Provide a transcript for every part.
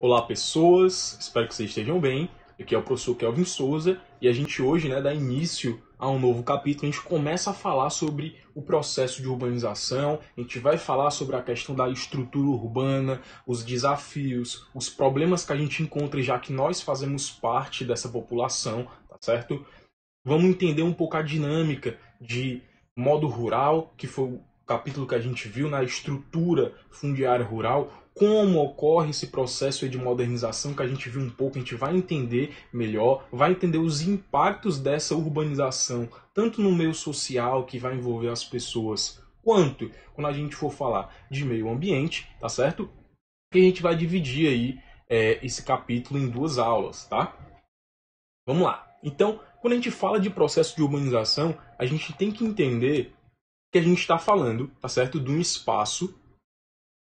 Olá pessoas, espero que vocês estejam bem. Aqui é o professor Kelvin Souza e a gente hoje dá início a um novo capítulo. A gente começa a falar sobre o processo de urbanização, a gente vai falar sobre a questão da estrutura urbana, os desafios, os problemas que a gente encontra já que nós fazemos parte dessa população, tá certo? Vamos entender um pouco a dinâmica de modo rural, que foi o capítulo que a gente viu na estrutura fundiária rural, como ocorre esse processo de modernização que a gente viu um pouco, a gente vai entender melhor, vai entender os impactos dessa urbanização, tanto no meio social, que vai envolver as pessoas, quanto quando a gente for falar de meio ambiente, tá certo? Que a gente vai dividir aí esse capítulo em duas aulas, tá? Vamos lá. Então, quando a gente fala de processo de urbanização, a gente tem que entender que a gente está falando, tá certo, de um espaço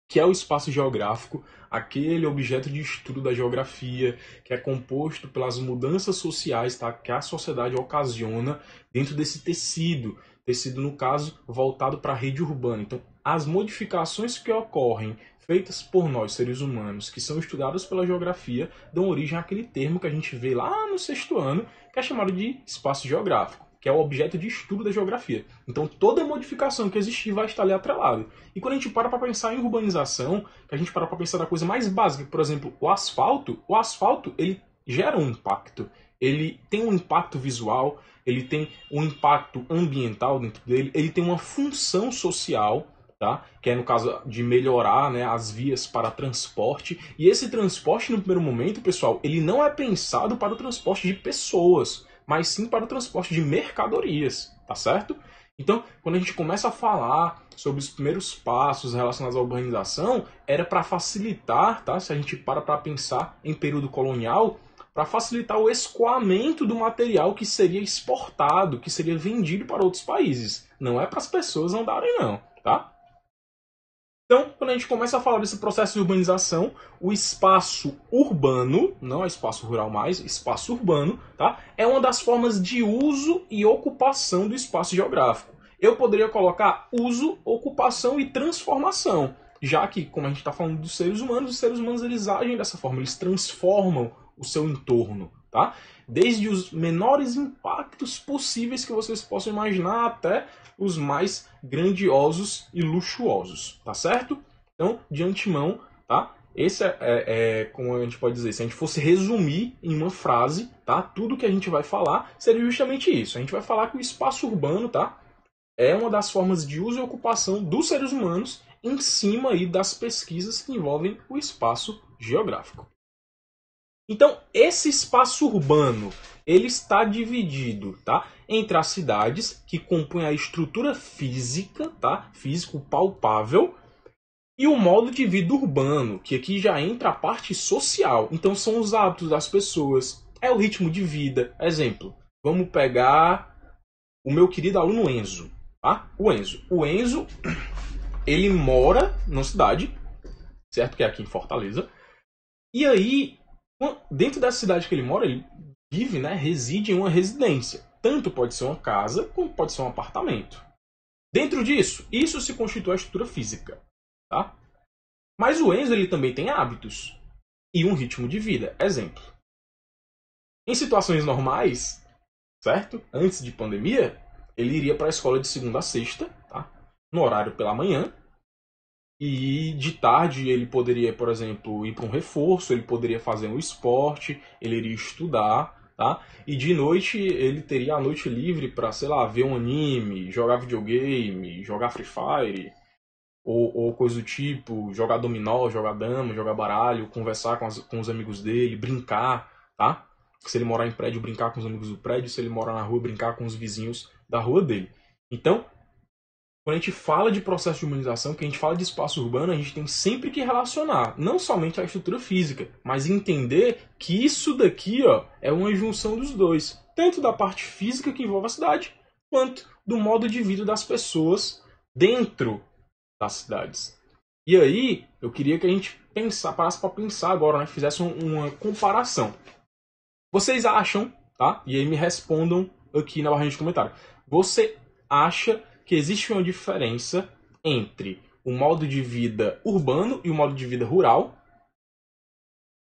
que é o espaço geográfico, aquele objeto de estudo da geografia, que é composto pelas mudanças sociais, tá, que a sociedade ocasiona dentro desse tecido, tecido no caso voltado para a rede urbana. Então, as modificações que ocorrem feitas por nós seres humanos, que são estudadas pela geografia, dão origem àquele termo que a gente vê lá no sexto ano, que é chamado de espaço geográfico, que é o objeto de estudo da geografia. Então, toda modificação que existir vai estar ali atrelada. E quando a gente para pensar em urbanização, que a gente para pensar da coisa mais básica, por exemplo, o asfalto ele gera um impacto. Ele tem um impacto visual, ele tem um impacto ambiental dentro dele, ele tem uma função social, tá? Que é no caso de melhorar, né, as vias para transporte. E esse transporte, no primeiro momento, pessoal, ele não é pensado para o transporte de pessoas, mas sim para o transporte de mercadorias, tá certo? Então, quando a gente começa a falar sobre os primeiros passos relacionados à urbanização, era para facilitar, tá? Se a gente para pensar em período colonial, para facilitar o escoamento do material que seria exportado, que seria vendido para outros países. Não é para as pessoas andarem, não, tá? Então, quando a gente começa a falar desse processo de urbanização, o espaço urbano, não é espaço rural mais, espaço urbano, tá? É uma das formas de uso e ocupação do espaço geográfico. Eu poderia colocar uso, ocupação e transformação, já que, como a gente está falando dos seres humanos, os seres humanos eles agem dessa forma, eles transformam o seu entorno, tá? Desde os menores impactos possíveis que vocês possam imaginar até os mais grandiosos e luxuosos, tá certo? Então, de antemão, tá? Esse como a gente pode dizer, se a gente fosse resumir em uma frase, tá? Tudo que a gente vai falar seria justamente isso. A gente vai falar que o espaço urbano, tá? É uma das formas de uso e ocupação dos seres humanos em cima aí das pesquisas que envolvem o espaço geográfico. Então, esse espaço urbano, ele está dividido, tá, entre as cidades, que compõem a estrutura física, tá, físico palpável, e o modo de vida urbano, que aqui já entra a parte social. Então, são os hábitos das pessoas, é o ritmo de vida. Exemplo, vamos pegar o meu querido aluno Enzo, tá? O Enzo. O Enzo, ele mora na cidade, certo? Que é aqui em Fortaleza. E aí, dentro da cidade que ele mora, ele vive, né, reside em uma residência. Tanto pode ser uma casa, como pode ser um apartamento. Dentro disso, isso se constitui a estrutura física, tá? Mas o Enzo ele também tem hábitos e um ritmo de vida. Exemplo. Em situações normais, certo? Antes de pandemia, ele iria para a escola de segunda a sexta, tá? No horário pela manhã. E de tarde ele poderia, por exemplo, ir para um reforço, ele poderia fazer um esporte, ele iria estudar, tá? E de noite ele teria a noite livre para, sei lá, ver um anime, jogar videogame, jogar Free Fire, ou coisa do tipo, jogar dominó, jogar dama, jogar baralho, conversar com os amigos dele, brincar, tá? Se ele morar em prédio, brincar com os amigos do prédio, se ele morar na rua, brincar com os vizinhos da rua dele. Então, quando a gente fala de processo de urbanização, que a gente fala de espaço urbano, a gente tem sempre que relacionar não somente a estrutura física, mas entender que isso daqui é uma junção dos dois. Tanto da parte física que envolve a cidade, quanto do modo de vida das pessoas dentro das cidades. E aí, eu queria que a gente parasse para pensar agora, né, fizesse uma comparação. Vocês acham, tá? E aí me respondam aqui na barra de comentário. Você acha que existe uma diferença entre o modo de vida urbano e o modo de vida rural?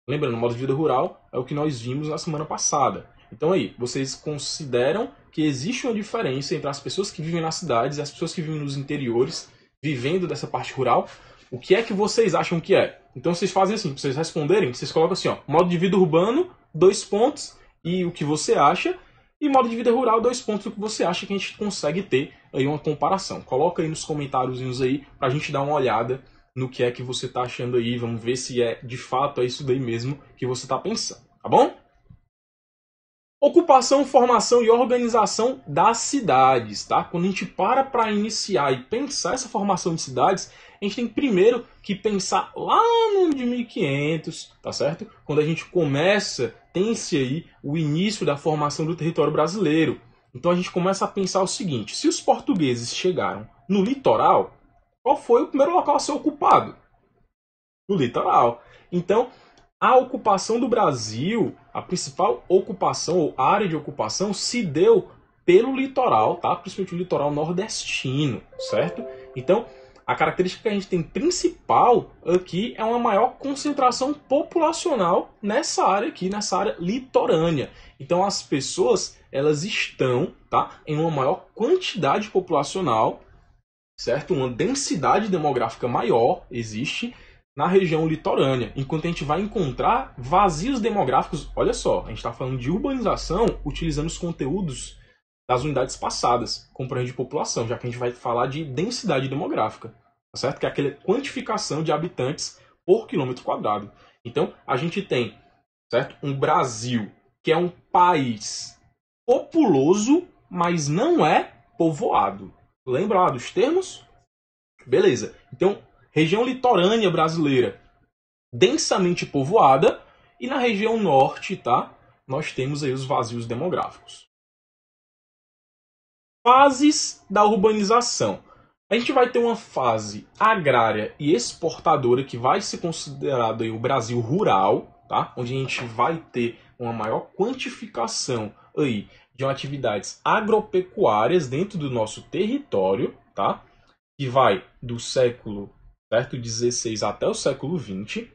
Lembrando, o modo de vida rural é o que nós vimos na semana passada. Então aí, vocês consideram que existe uma diferença entre as pessoas que vivem nas cidades e as pessoas que vivem nos interiores, vivendo dessa parte rural? O que é que vocês acham que é? Então vocês fazem assim, para vocês responderem, vocês colocam assim, ó, modo de vida urbano, 2 pontos, e o que você acha, e modo de vida rural, 2 pontos, o que você acha que a gente consegue ter aí uma comparação. Coloca aí nos comentáriozinhos aí, pra gente dar uma olhada no que é que você tá achando aí, vamos ver se é de fato é isso daí mesmo que você tá pensando, tá bom? Ocupação, formação e organização das cidades, tá? Quando a gente para iniciar e pensar essa formação de cidades, a gente tem primeiro que pensar lá no ano de 1500, tá certo? Quando a gente começa, tem-se aí o início da formação do território brasileiro. Então a gente começa a pensar o seguinte, se os portugueses chegaram no litoral, qual foi o primeiro local a ser ocupado? O litoral. Então, a ocupação do Brasil, a principal ocupação ou área de ocupação se deu pelo litoral, tá? Principalmente o litoral nordestino, certo? Então, a característica que a gente tem principal aqui é uma maior concentração populacional nessa área aqui, nessa área litorânea. Então, as pessoas, elas estão, tá, em uma maior quantidade populacional, certo? Uma densidade demográfica maior existe na região litorânea, enquanto a gente vai encontrar vazios demográficos. Olha só, a gente está falando de urbanização utilizando os conteúdos das unidades passadas, compreende população, já que a gente vai falar de densidade demográfica, tá certo? Que é aquela quantificação de habitantes por quilômetro quadrado. Então, a gente tem, certo, um Brasil que é um país populoso, mas não é povoado. Lembra lá dos termos? Beleza. Então, região litorânea brasileira densamente povoada, e na região norte, tá? Nós temos aí os vazios demográficos. Fases da urbanização. A gente vai ter uma fase agrária e exportadora, que vai ser considerado aí o Brasil rural, tá? Onde a gente vai ter uma maior quantificação aí de atividades agropecuárias dentro do nosso território, tá? Que vai do século, certo, 16 até o século 20.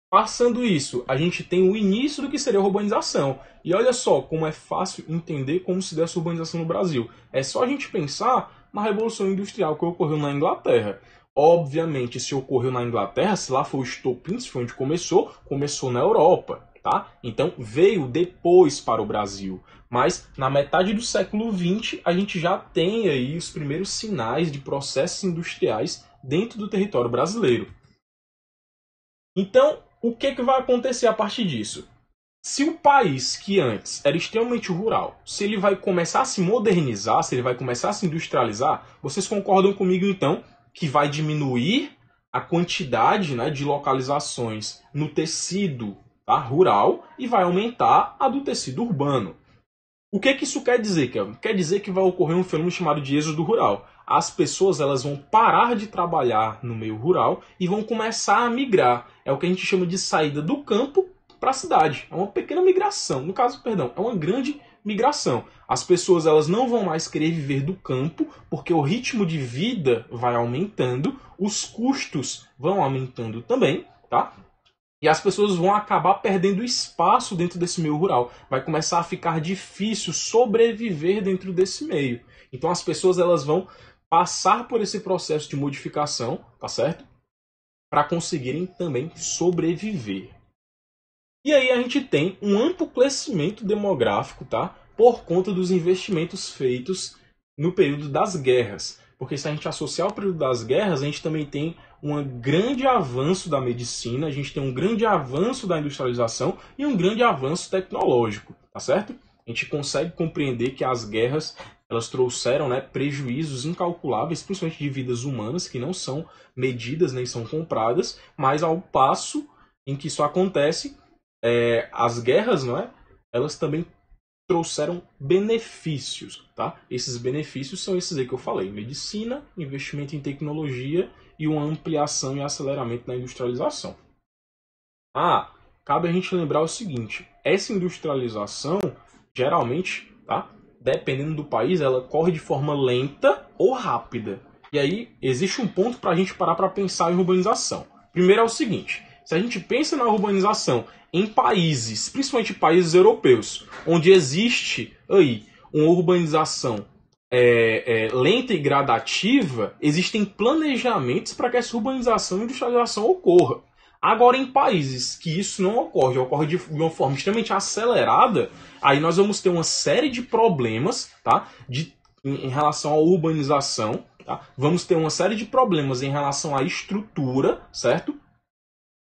Passando isso, a gente tem o início do que seria a urbanização. E olha só como é fácil entender como se deu essa urbanização no Brasil. É só a gente pensar na Revolução Industrial que ocorreu na Inglaterra. Obviamente, se ocorreu na Inglaterra, se lá foi o estopim, se foi onde começou na Europa, tá? Então veio depois para o Brasil. Mas na metade do século XX, a gente já tem aí os primeiros sinais de processos industriais dentro do território brasileiro. Então, o que vai acontecer a partir disso? Se o país que antes era extremamente rural, se ele vai começar a se modernizar, se ele vai começar a se industrializar, vocês concordam comigo então que vai diminuir a quantidade, né, de localizações no tecido, tá, rural, e vai aumentar a do tecido urbano. O que isso quer dizer, Kelvin? Quer dizer que vai ocorrer um fenômeno chamado de êxodo rural. As pessoas, elas vão parar de trabalhar no meio rural e vão começar a migrar. É o que a gente chama de saída do campo para a cidade. É uma pequena migração. No caso, perdão, é uma grande migração. As pessoas, elas não vão mais querer viver do campo porque o ritmo de vida vai aumentando, os custos vão aumentando também, tá? E as pessoas vão acabar perdendo espaço dentro desse meio rural. Vai começar a ficar difícil sobreviver dentro desse meio. Então as pessoas, elas vão passar por esse processo de modificação, tá certo? Para conseguirem também sobreviver. E aí a gente tem um amplo crescimento demográfico, tá? Por conta dos investimentos feitos no período das guerras. Porque se a gente associar o período das guerras, a gente também tem um grande avanço da medicina, a gente tem um grande avanço da industrialização e um grande avanço tecnológico, tá certo? A gente consegue compreender que as guerras, elas trouxeram, né, prejuízos incalculáveis, principalmente de vidas humanas, que não são medidas nem são compradas, mas ao passo em que isso acontece, as guerras, não é? Elas também trouxeram benefícios, tá? Esses benefícios são esses aí que eu falei: medicina, investimento em tecnologia e uma ampliação e aceleramento na industrialização. Cabe a gente lembrar o seguinte: essa industrialização, geralmente, tá? Dependendo do país, ela corre de forma lenta ou rápida. E aí existe um ponto para a gente parar para pensar em urbanização. Primeiro é o seguinte: Se a gente pensa na urbanização em países, principalmente países europeus, onde existe aí uma urbanização lenta e gradativa, existem planejamentos para que essa urbanização e industrialização ocorra. Agora, em países que isso não ocorre, ocorre de uma forma extremamente acelerada, aí nós vamos ter uma série de problemas, tá? Em relação à urbanização, tá? Vamos ter uma série de problemas em relação à estrutura, certo?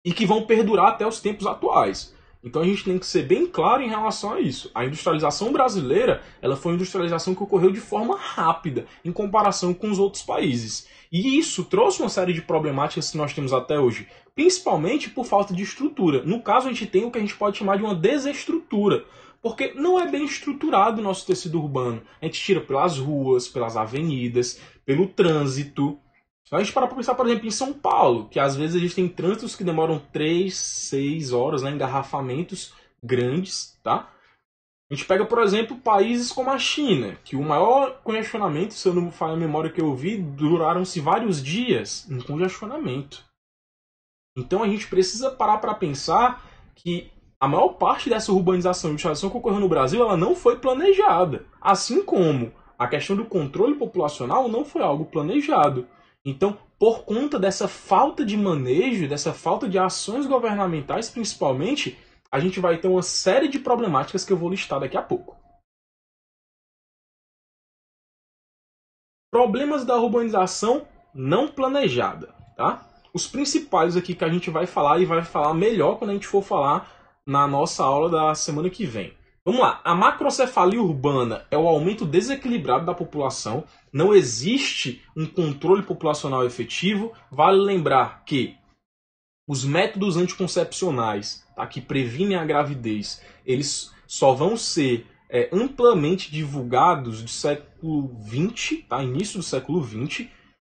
E que vão perdurar até os tempos atuais. Então a gente tem que ser bem claro em relação a isso. A industrialização brasileira, ela foi uma industrialização que ocorreu de forma rápida em comparação com os outros países. E isso trouxe uma série de problemáticas que nós temos até hoje, principalmente por falta de estrutura. No caso, a gente tem o que a gente pode chamar de uma desestrutura, porque não é bem estruturado o nosso tecido urbano. A gente tira pelas ruas, pelas avenidas, pelo trânsito. A gente para pensar, por exemplo, em São Paulo, que às vezes existem trânsitos que demoram 3, 6 horas, né, engarrafamentos grandes, tá? A gente pega, por exemplo, países como a China, que o maior congestionamento, se eu não me falha a memória que eu vi, duraram-se vários dias em congestionamento. Então a gente precisa parar para pensar que a maior parte dessa urbanização e industrialização que ocorreu no Brasil, ela não foi planejada. Assim como a questão do controle populacional não foi algo planejado. Então, por conta dessa falta de manejo, dessa falta de ações governamentais, principalmente, a gente vai ter uma série de problemáticas que eu vou listar daqui a pouco. Problemas da urbanização não planejada, tá? Os principais aqui que a gente vai falar e vai falar melhor quando a gente for falar na nossa aula da semana que vem. Vamos lá. A macrocefalia urbana é o aumento desequilibrado da população. Não existe um controle populacional efetivo. Vale lembrar que os métodos anticoncepcionais, tá, que previnem a gravidez, eles só vão ser amplamente divulgados do século XX, tá, início do século XX,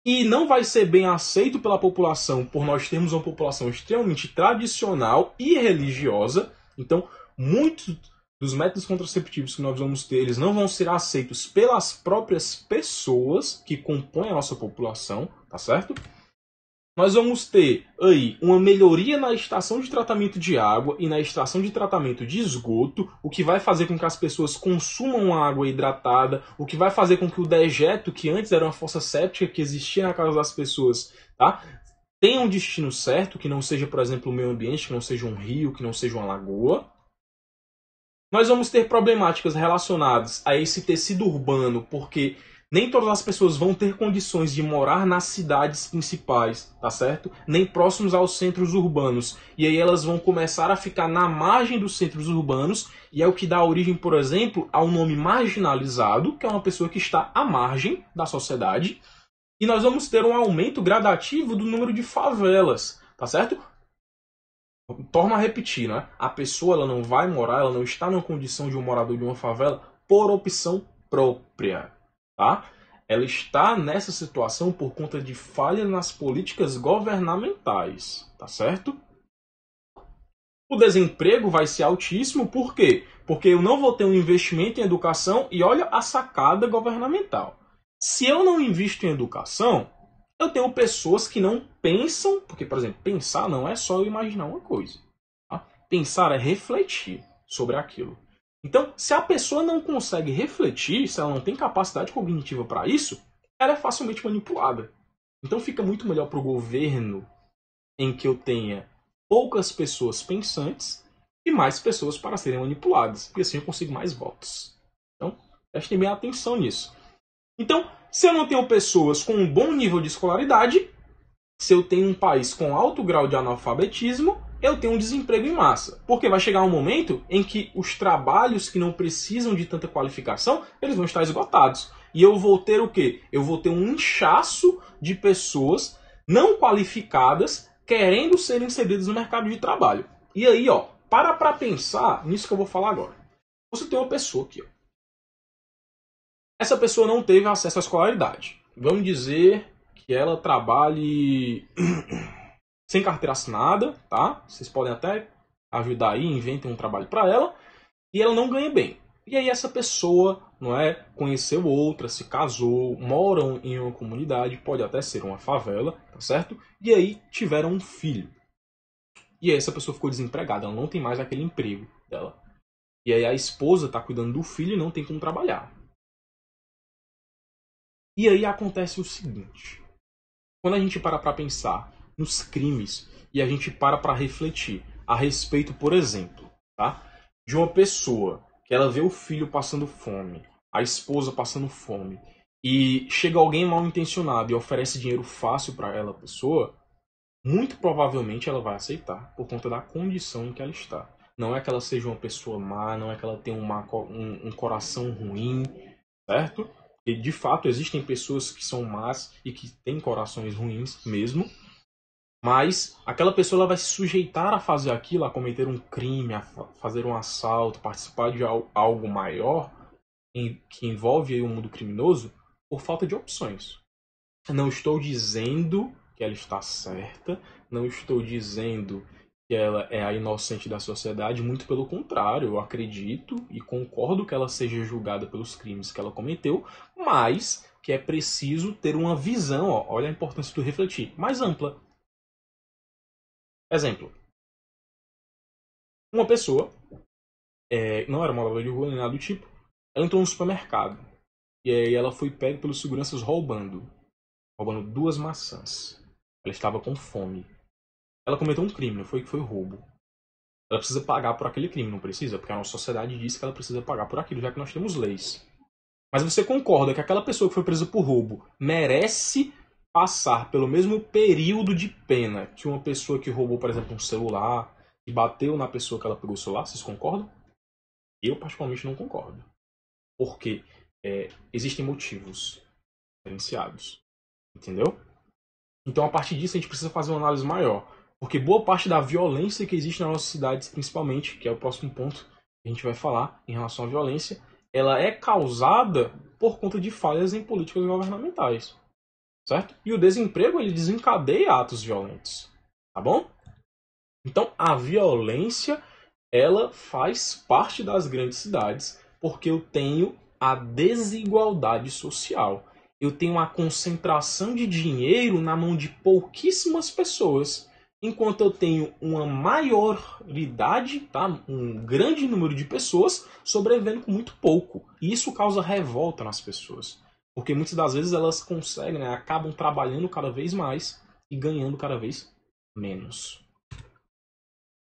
e não vai ser bem aceito pela população por nós termos uma população extremamente tradicional e religiosa. Então, muitos dos métodos contraceptivos que nós vamos ter, eles não vão ser aceitos pelas próprias pessoas que compõem a nossa população, tá certo? Nós vamos ter aí uma melhoria na estação de tratamento de água e na estação de tratamento de esgoto, o que vai fazer com que as pessoas consumam água hidratada, o que vai fazer com que o dejeto, que antes era uma fossa séptica que existia na casa das pessoas, tá, tenha um destino certo, que não seja, por exemplo, o meio ambiente, que não seja um rio, que não seja uma lagoa. Nós vamos ter problemáticas relacionadas a esse tecido urbano, porque nem todas as pessoas vão ter condições de morar nas cidades principais, tá certo? Nem próximos aos centros urbanos. E aí elas vão começar a ficar na margem dos centros urbanos, e é o que dá origem, por exemplo, ao nome marginalizado, que é uma pessoa que está à margem da sociedade. E nós vamos ter um aumento gradativo do número de favelas, tá certo? Torno a repetir, né? A pessoa ela não vai morar, ela não está na condição de um morador de uma favela por opção própria, tá? Ela está nessa situação por conta de falhas nas políticas governamentais, tá certo? O desemprego vai ser altíssimo, por quê? Porque eu não vou ter um investimento em educação e olha a sacada governamental. Se eu não invisto em educação, eu tenho pessoas que não pensam, porque, por exemplo, pensar não é só eu imaginar uma coisa. Tá? Pensar é refletir sobre aquilo. Então, se a pessoa não consegue refletir, se ela não tem capacidade cognitiva para isso, ela é facilmente manipulada. Então fica muito melhor para o governo em que eu tenha poucas pessoas pensantes e mais pessoas para serem manipuladas, porque assim eu consigo mais votos. Então, prestem bem atenção nisso. Então, se eu não tenho pessoas com um bom nível de escolaridade, se eu tenho um país com alto grau de analfabetismo, eu tenho um desemprego em massa. Porque vai chegar um momento em que os trabalhos que não precisam de tanta qualificação, eles vão estar esgotados. E eu vou ter o quê? Eu vou ter um inchaço de pessoas não qualificadas querendo ser inseridas no mercado de trabalho. E aí, ó, para pensar nisso que eu vou falar agora. Você tem uma pessoa aqui, ó. Essa pessoa não teve acesso à escolaridade. Vamos dizer que ela trabalhe sem carteira assinada, tá? Vocês podem até ajudar aí, inventem um trabalho para ela. E ela não ganha bem. E aí essa pessoa, não é, conheceu outra, se casou, moram em uma comunidade, pode até ser uma favela, tá certo? E aí tiveram um filho. E aí essa pessoa ficou desempregada, ela não tem mais aquele emprego dela. E aí a esposa está cuidando do filho e não tem como trabalhar. E aí acontece o seguinte. Quando a gente para pensar nos crimes e a gente para refletir a respeito, por exemplo, tá, de uma pessoa que ela vê o filho passando fome, a esposa passando fome, e chega alguém mal intencionado e oferece dinheiro fácil para ela, pessoa, muito provavelmente ela vai aceitar por conta da condição em que ela está. Não é que ela seja uma pessoa má, não é que ela tenha um coração ruim, certo? E de fato existem pessoas que são más e que têm corações ruins mesmo, mas aquela pessoa ela vai se sujeitar a fazer aquilo, a cometer um crime, a fazer um assalto, participar de algo maior que envolve aí o mundo criminoso por falta de opções. Não estou dizendo que ela está certa, não estou dizendo que ela é a inocente da sociedade, muito pelo contrário, eu acredito e concordo que ela seja julgada pelos crimes que ela cometeu, mas que é preciso ter uma visão, olha a importância do refletir, mais ampla. Exemplo. Uma pessoa, não era moradora de rua nem nada do tipo, ela entrou no supermercado e aí ela foi pega pelos seguranças roubando 2 maçãs. Ela estava com fome. Ela cometeu um crime, não foi que foi roubo. Ela precisa pagar por aquele crime, não precisa? Porque a nossa sociedade diz que ela precisa pagar por aquilo, já que nós temos leis. Mas você concorda que aquela pessoa que foi presa por roubo merece passar pelo mesmo período de pena que uma pessoa que roubou, por exemplo, um celular e bateu na pessoa que ela pegou o celular? Vocês concordam? Eu, particularmente, não concordo. Porque existem motivos diferenciados. Entendeu? Então, a partir disso, a gente precisa fazer uma análise maior. Porque boa parte da violência que existe nas nossas cidades, principalmente, que é o próximo ponto que a gente vai falar em relação à violência, ela é causada por conta de falhas em políticas governamentais. Certo? E o desemprego, ele desencadeia atos violentos. Tá bom? Então, a violência, ela faz parte das grandes cidades, porque eu tenho a desigualdade social. Eu tenho uma concentração de dinheiro na mão de pouquíssimas pessoas, enquanto eu tenho uma maioridade, tá? Um grande número de pessoas sobrevivendo com muito pouco. E isso causa revolta nas pessoas. Porque muitas das vezes elas conseguem, né, acabam trabalhando cada vez mais e ganhando cada vez menos.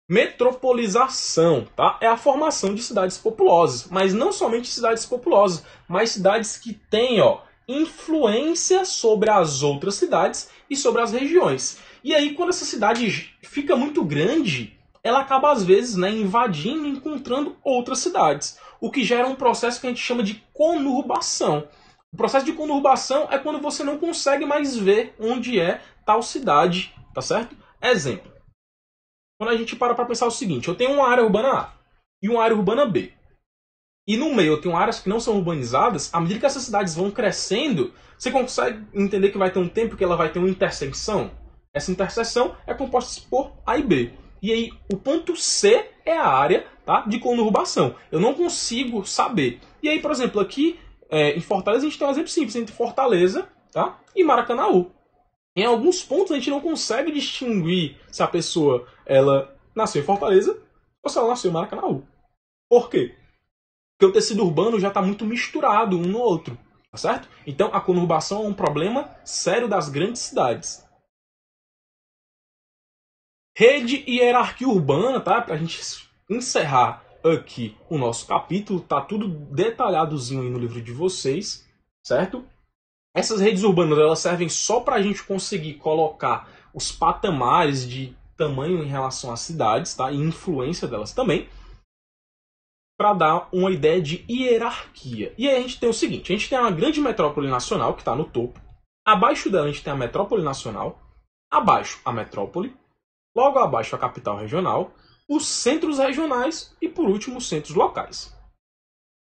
Metropolização, tá? É a formação de cidades populosas. Mas não somente cidades populosas, mas cidades que têm, influência sobre as outras cidades e sobre as regiões. E aí, quando essa cidade fica muito grande, ela acaba, às vezes, né, invadindo e encontrando outras cidades. O que gera um processo que a gente chama de conurbação. O processo de conurbação é quando você não consegue mais ver onde é tal cidade, tá certo? Exemplo. Quando a gente para pensar o seguinte, eu tenho uma área urbana A e uma área urbana B. E no meio eu tenho áreas que não são urbanizadas. À medida que essas cidades vão crescendo, você consegue entender que vai ter um tempo que ela vai ter uma interseção? Essa interseção é composta por A e B. E aí o ponto C é a área, tá, de conurbação. Eu não consigo saber. E aí, por exemplo, aqui em Fortaleza a gente tem um exemplo simples entre Fortaleza, tá, e Maracanaú. Em alguns pontos a gente não consegue distinguir se a pessoa ela nasceu em Fortaleza ou se ela nasceu em Maracanaú. Por quê? Porque o tecido urbano já está muito misturado um no outro, tá certo? Então a conurbação é um problema sério das grandes cidades. Rede e hierarquia urbana, tá? Para a gente encerrar aqui o nosso capítulo, tá tudo detalhadozinho aí no livro de vocês, certo? Essas redes urbanas elas servem só para a gente conseguir colocar os patamares de tamanho em relação às cidades, tá? E influência delas também, para dar uma ideia de hierarquia. E aí a gente tem o seguinte, a gente tem uma grande metrópole nacional que está no topo, abaixo dela a gente tem a metrópole nacional, abaixo a metrópole, logo abaixo a capital regional, os centros regionais e por último os centros locais.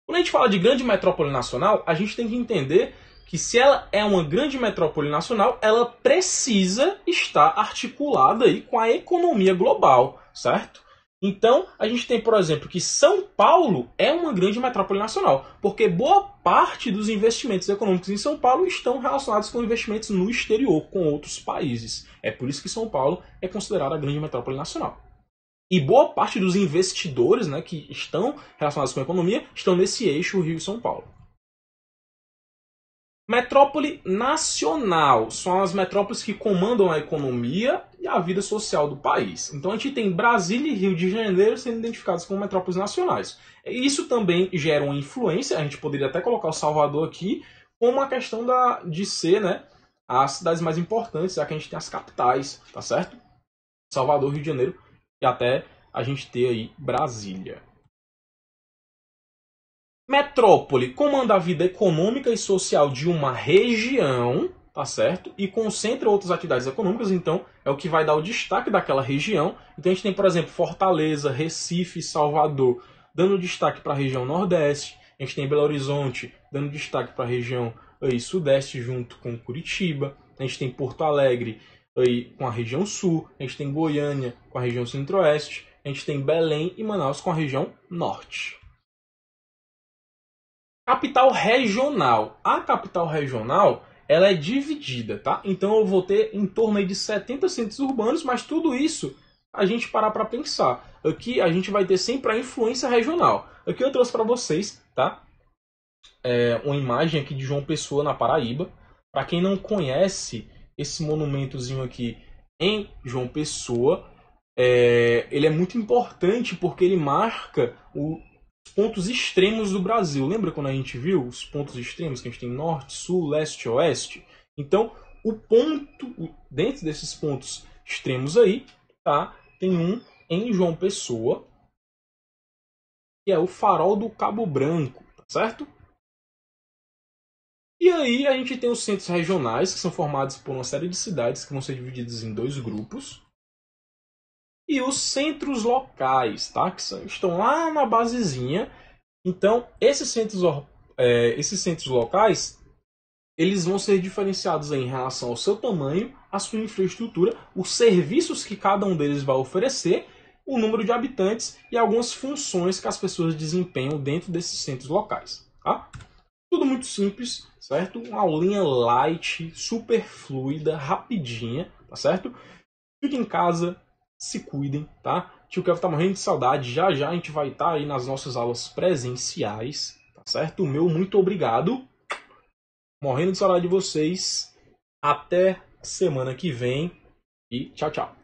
Quando a gente fala de grande metrópole nacional, a gente tem que entender que se ela é uma grande metrópole nacional, ela precisa estar articulada aí com a economia global, certo? Então, a gente tem, por exemplo, que São Paulo é uma grande metrópole nacional, porque boa parte dos investimentos econômicos em São Paulo estão relacionados com investimentos no exterior, com outros países. É por isso que São Paulo é considerada a grande metrópole nacional. E boa parte dos investidores, né, que estão relacionados com a economia estão nesse eixo Rio e São Paulo. Metrópole nacional são as metrópoles que comandam a economia e a vida social do país. Então a gente tem Brasília e Rio de Janeiro sendo identificados como metrópoles nacionais. Isso também gera uma influência, a gente poderia até colocar o Salvador aqui como uma questão de ser, né, as cidades mais importantes, já que a gente tem as capitais, tá certo? Salvador, Rio de Janeiro e até a gente ter aí Brasília. Metrópole comanda a vida econômica e social de uma região, tá certo? E concentra outras atividades econômicas, então é o que vai dar o destaque daquela região. Então a gente tem, por exemplo, Fortaleza, Recife, Salvador, dando destaque para a região Nordeste. A gente tem Belo Horizonte, dando destaque para a região aí, Sudeste, junto com Curitiba. A gente tem Porto Alegre aí, com a região Sul. A gente tem Goiânia com a região Centro-Oeste. A gente tem Belém e Manaus com a região Norte. Capital regional. A capital regional, ela é dividida, tá? Então eu vou ter em torno aí de 70 centros urbanos, mas tudo isso a gente parar para pensar. Aqui a gente vai ter sempre a influência regional. Aqui eu trouxe para vocês, tá? Uma imagem aqui de João Pessoa, na Paraíba. Para quem não conhece esse monumentozinho aqui em João Pessoa, ele é muito importante porque ele marca os pontos extremos do Brasil. Lembra quando a gente viu os pontos extremos que a gente tem norte, sul, leste, oeste? Então, dentro desses pontos extremos aí, tá? Tem um em João Pessoa, que é o Farol do Cabo Branco, tá certo? E aí a gente tem os centros regionais, que são formados por uma série de cidades que vão ser divididas em 2 grupos. E os centros locais, tá? Que estão lá na basezinha. Então, esses centros locais, eles vão ser diferenciados em relação ao seu tamanho, à sua infraestrutura, os serviços que cada um deles vai oferecer, o número de habitantes e algumas funções que as pessoas desempenham dentro desses centros locais, tá? Tudo muito simples, certo? Uma aulinha light, super fluida, rapidinha, tá certo? Fiquem em casa, se cuidem, tá? Tio Kevin tá morrendo de saudade. Já já a gente vai estar aí nas nossas aulas presenciais, tá certo? O meu muito obrigado. Morrendo de saudade de vocês. Até semana que vem. E tchau, tchau.